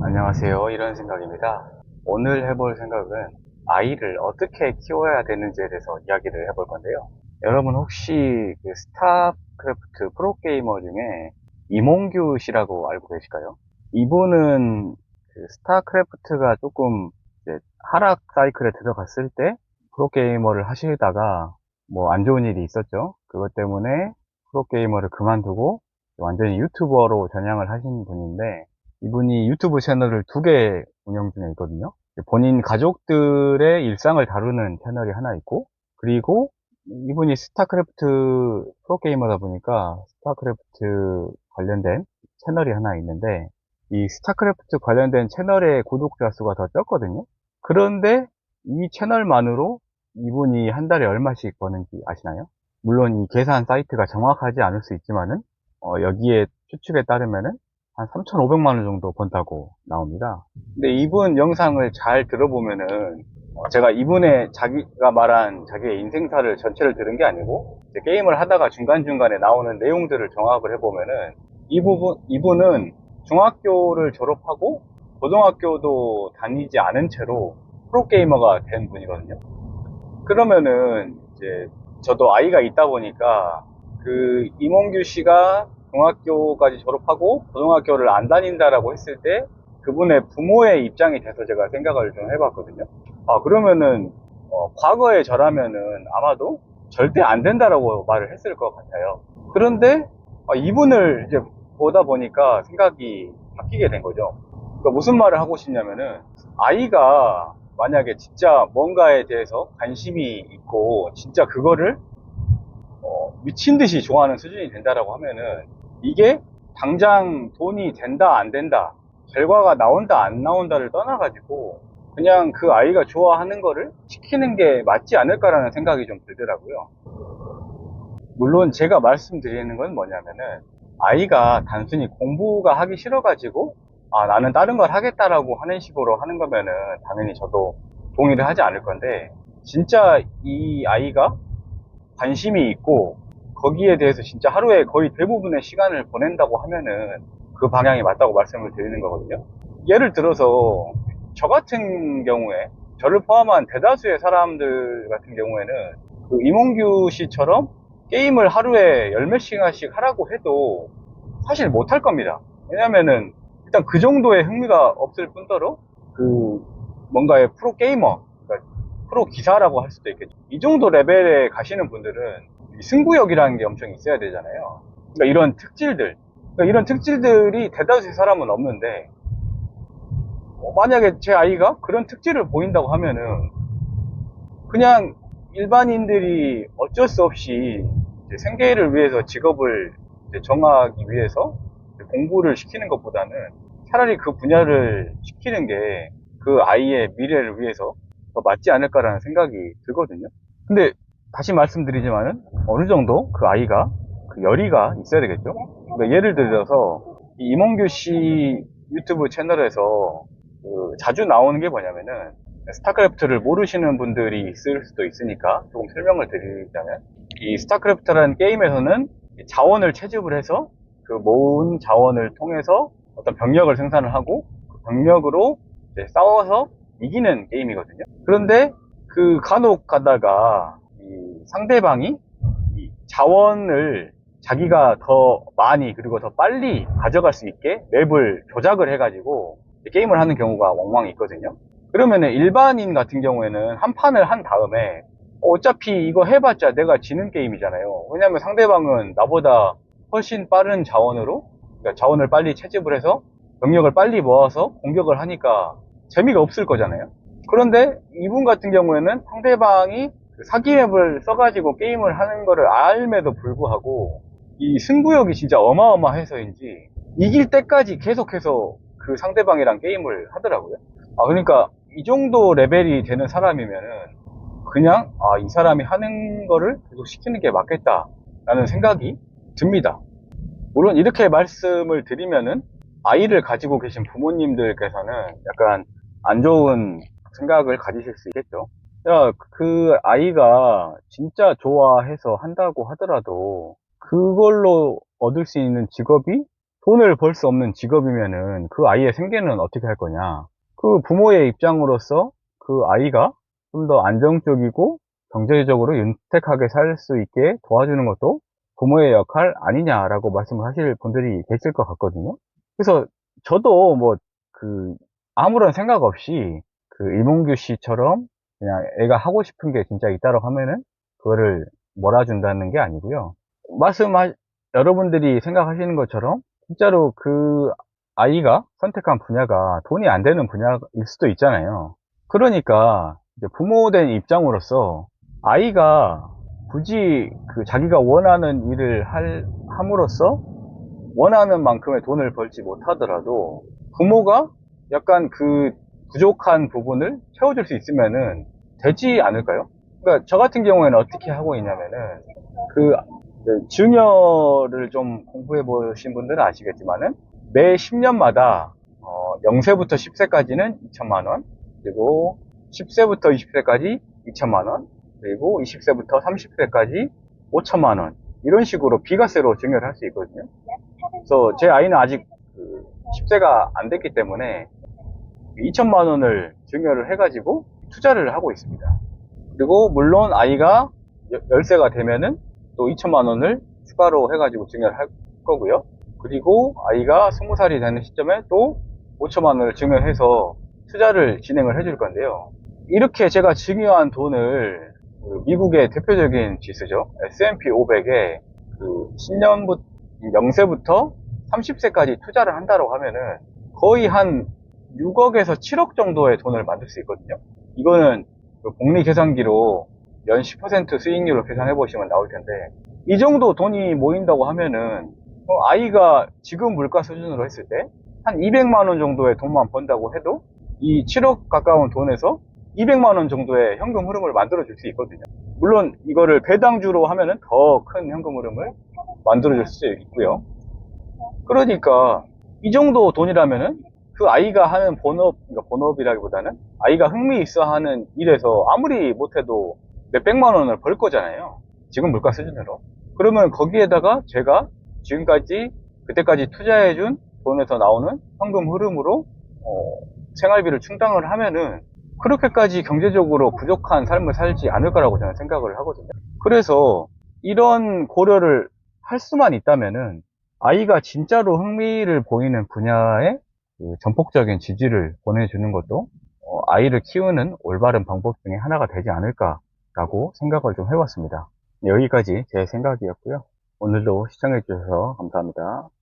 안녕하세요. 이런 생각입니다. 오늘 해볼 생각은 아이를 어떻게 키워야 되는지에 대해서 이야기를 해볼 건데요. 여러분 혹시 그 스타크래프트 프로게이머 중에 이몽규 씨라고 알고 계실까요? 이분은 그 스타크래프트가 조금 이제 하락 사이클에 들어갔을 때 프로게이머를 하시다가 뭐 안 좋은 일이 있었죠. 그것 때문에 프로게이머를 그만두고 완전히 유튜버로 전향을 하신 분인데, 이분이 유튜브 채널을 2개 운영 중에 있거든요. 본인 가족들의 일상을 다루는 채널이 하나 있고, 그리고 이분이 스타크래프트 프로게이머다 보니까 스타크래프트 관련된 채널이 하나 있는데, 이 스타크래프트 관련된 채널의 구독자 수가 더 적거든요. 그런데 이 채널만으로 이분이 한 달에 얼마씩 버는지 아시나요? 물론 이 계산 사이트가 정확하지 않을 수 있지만은, 여기에 추측에 따르면은 한 3,500만 원 정도 번다고 나옵니다. 근데 이분 영상을 잘 들어보면은, 제가 이분의 자기가 말한 자기의 인생사를 전체를 들은 게 아니고, 이제 게임을 하다가 중간중간에 나오는 내용들을 종합을 해보면은, 이분은 중학교를 졸업하고 고등학교도 다니지 않은 채로 프로게이머가 된 분이거든요. 그러면은 이제 저도 아이가 있다 보니까 그 이몽규 씨가 중학교까지 졸업하고 고등학교를 안 다닌다라고 했을 때 그분의 부모의 입장이 돼서 제가 생각을 좀 해봤거든요. 그러면은 과거에 저라면은 아마도 절대 안 된다라고 말을 했을 것 같아요. 그런데 이분을 이제 보다 보니까 생각이 바뀌게 된 거죠. 그러니까 무슨 말을 하고 싶냐면은, 아이가 만약에 진짜 뭔가에 대해서 관심이 있고 진짜 그거를 미친 듯이 좋아하는 수준이 된다라고 하면은, 이게 당장 돈이 된다 안 된다, 결과가 나온다 안 나온다를 떠나가지고 그냥 그 아이가 좋아하는 거를 시키는 게 맞지 않을까라는 생각이 좀 들더라고요. 물론 제가 말씀드리는 건 뭐냐면은, 아이가 단순히 공부가 하기 싫어가지고 나는 다른 걸 하겠다라고 하는 식으로 하는 거면은 당연히 저도 동의를 하지 않을 건데, 진짜 이 아이가 관심이 있고 거기에 대해서 진짜 하루에 거의 대부분의 시간을 보낸다고 하면은 그 방향이 맞다고 말씀을 드리는 거거든요. 예를 들어서 저 같은 경우에, 저를 포함한 대다수의 사람들 같은 경우에는 그 이몽규 씨처럼 게임을 하루에 열 몇 시간씩 하라고 해도 사실 못할 겁니다. 왜냐면은 일단 그 정도의 흥미가 없을 뿐더러 그 뭔가의 프로 게이머, 그러니까 프로 기사라고 할 수도 있겠죠. 이 정도 레벨에 가시는 분들은 승부욕이라는 게 엄청 있어야 되잖아요. 그러니까 이런 특질들이 대다수의 사람은 없는데, 만약에 제 아이가 그런 특질을 보인다고 하면은 그냥 일반인들이 어쩔 수 없이 이제 생계를 위해서 직업을 이제 정하기 위해서 공부를 시키는 것보다는 차라리 그 분야를 시키는 게 그 아이의 미래를 위해서 더 맞지 않을까라는 생각이 들거든요. 근데 다시 말씀드리지만은 어느 정도 그 아이가 그 열의가 있어야 되겠죠. 그러니까 예를 들어서 이 이몽규 씨 유튜브 채널에서 그 자주 나오는 게 뭐냐면은, 스타크래프트를 모르시는 분들이 있을 수도 있으니까 조금 설명을 드리자면, 이 스타크래프트라는 게임에서는 자원을 채집을 해서 그 모은 자원을 통해서 어떤 병력을 생산을 하고 그 병력으로 이제 싸워서 이기는 게임이거든요. 그런데 그 간혹 가다가 이 상대방이 이 자원을 자기가 더 많이 그리고 더 빨리 가져갈 수 있게 맵을 조작을 해가지고 게임을 하는 경우가 왕왕 있거든요. 그러면은 일반인 같은 경우에는 한 판을 한 다음에 어차피 이거 해봤자 내가 지는 게임이잖아요. 왜냐면 상대방은 나보다 훨씬 빠른 자원으로, 그러니까 자원을 빨리 채집을 해서 병력을 빨리 모아서 공격을 하니까 재미가 없을 거잖아요. 그런데 이분 같은 경우에는 상대방이 사기 맵을 써가지고 게임을 하는 거를 알면도 불구하고 이 승부욕이 진짜 어마어마해서인지 이길 때까지 계속해서 그 상대방이랑 게임을 하더라고요. 그러니까 이 정도 레벨이 되는 사람이면은 그냥 이 사람이 하는 거를 계속 시키는 게 맞겠다라는 생각이 듭니다. 물론 이렇게 말씀을 드리면은 아이를 가지고 계신 부모님들께서는 약간 안 좋은 생각을 가지실 수 있겠죠. 야, 그 아이가 진짜 좋아해서 한다고 하더라도 그걸로 얻을 수 있는 직업이 돈을 벌 수 없는 직업이면은 그 아이의 생계는 어떻게 할 거냐. 그 부모의 입장으로서 그 아이가 좀 더 안정적이고 경제적으로 윤택하게 살 수 있게 도와주는 것도 부모의 역할 아니냐라고 말씀을 하실 분들이 계실 것 같거든요. 그래서 저도 뭐 그 아무런 생각 없이 그 이몽규 씨처럼 그냥 애가 하고 싶은 게 진짜 있다고 하면은 그거를 몰아준다는 게 아니고요. 여러분들이 생각하시는 것처럼 진짜로 그 아이가 선택한 분야가 돈이 안 되는 분야일 수도 있잖아요. 그러니까 이제 부모된 입장으로서 아이가 굳이 그 자기가 원하는 일을 함으로써 원하는 만큼의 돈을 벌지 못하더라도 부모가 약간 그 부족한 부분을 채워줄 수 있으면은 되지 않을까요? 그러니까 저 같은 경우에는 어떻게 하고 있냐면은 그 증여를 좀 공부해 보신 분들은 아시겠지만은 매 10년마다 0세부터 10세까지는 2천만 원, 그리고 10세부터 20세까지 2천만 원, 그리고 20세부터 30세까지 5천만 원, 이런 식으로 비과세로 증여를 할 수 있거든요. 그래서 제 아이는 아직 10세가 안 됐기 때문에 2천만 원을 증여를 해가지고 투자를 하고 있습니다. 그리고 물론 아이가 10세가 되면은 또 2천만 원을 추가로 해가지고 증여를 할 거고요. 그리고 아이가 20살이 되는 시점에 또 5천만 원을 증여해서 투자를 진행을 해줄 건데요. 이렇게 제가 증여한 돈을 미국의 대표적인 지수죠. S&P 500에 그 10년부터 0세부터 30세까지 투자를 한다고 하면은 거의 한 6억에서 7억 정도의 돈을 만들 수 있거든요. 이거는 그 복리 계산기로 연 10% 수익률로 계산해 보시면 나올 텐데, 이 정도 돈이 모인다고 하면은 아이가 지금 물가 수준으로 했을 때 한 200만 원 정도의 돈만 번다고 해도 이 7억 가까운 돈에서 200만 원 정도의 현금 흐름을 만들어 줄 수 있거든요. 물론 이거를 배당주로 하면은 더 큰 현금 흐름을 만들어 줄 수 있고요. 그러니까 이 정도 돈이라면은 그 아이가 하는 그러니까 본업이라기보다는 아이가 흥미 있어 하는 일에서 아무리 못해도 몇백만 원을 벌 거잖아요. 지금 물가 수준으로. 그러면 거기에다가 제가 지금까지, 그때까지 투자해준 돈에서 나오는 현금 흐름으로, 생활비를 충당을 하면은 그렇게까지 경제적으로 부족한 삶을 살지 않을 거라고 저는 생각을 하거든요. 그래서 이런 고려를 할 수만 있다면은 아이가 진짜로 흥미를 보이는 분야에 그 전폭적인 지지를 보내주는 것도 아이를 키우는 올바른 방법 중에 하나가 되지 않을까라고 생각을 좀 해봤습니다. 여기까지 제 생각이었고요. 오늘도 시청해 주셔서 감사합니다.